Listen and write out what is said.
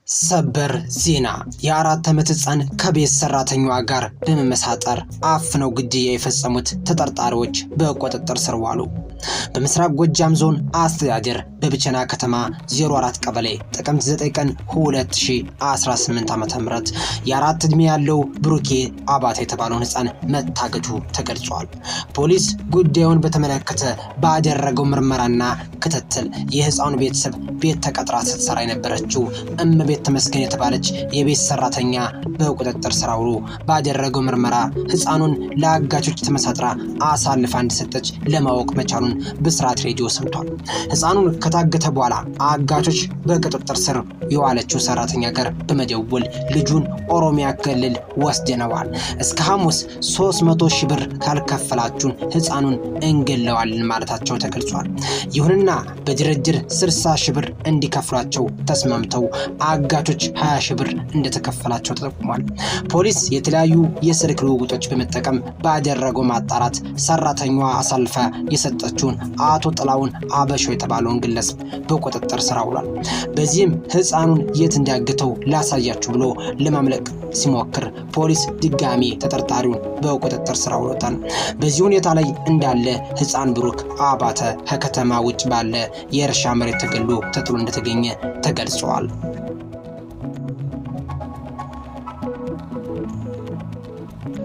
ሰበር ዜና የአራት ዓመት ሕፃን ከቤት ሰራተኛዋ ጋር በመመሳጠር አፍነው ግድያ የፈጸሙት ተጠርጣሪዎች በቁጥጥር ስር ዋሉ። በምስራቅ ጎጃም ዞን አስተዳደር በብቸና ከተማ 04 ቀበሌ ጥቅምት 9 ቀን 2018 ዓ.ም የአራት ዕድሜ ያለው ብሩኬ አባተ የተባለው ሕፃን መታገቱ ተገልጿል። ፖሊስ ጉዳዩን በተመለከተ ባደረገው ምርመራና ክትትል የሕፃኑ ቤተሰብ ቤት ተቀጥራ ስትሰራ የነበረችው እመቤት ተመስገን የተባለች የቤት ሰራተኛ በቁጥጥር ስር አውሎ ባደረገው ምርመራ ሕፃኑን ለአጋቾች ተመሳጥራ አሳልፋ እንደሰጠች ለማወቅ መቻሉን ብስራት ሬዲዮ ሰምቷል። ሕፃኑን ከታገተ በኋላ አጋቾች በቁጥጥር ስር የዋለችው ሰራተኛ ጋር በመደወል ልጁን ኦሮሚያ ክልል ወስደነዋል፣ እስከ ሐሙስ 300 ሺህ ብር ካልከፈላችሁን ሕፃኑን እንገለዋለን ማለታቸው ተገልጿል። ይሁንና በድርድር 60 ሺህ ብር እንዲከፍሏቸው ተስማምተው አጋቾች 20 ሺህ ብር እንደተከፈላቸው ተጠቁሟል። ፖሊስ የተለያዩ የስልክ ልውውጦች በመጠቀም ባደረገው ማጣራት ሰራተኛዋ አሳልፋ የሰጠችውን አቶ ጥላውን አበሾ የተባለውን ግለሰብ በቁጥጥር ስር አውሏል። በዚህም ሕፃኑን የት እንዳገተው ላሳያችሁ ብሎ ለማምለጥ ሲሞክር ፖሊስ ድጋሚ ተጠርጣሪውን በቁጥጥር ስር አውሎታል። በዚህ ሁኔታ ላይ እንዳለ ሕፃን ብሩክ አባተ ከከተማ ውጭ ባለ የእርሻ መሬት ተገሎ ተጥሎ እንደተገኘ ተገልጿል።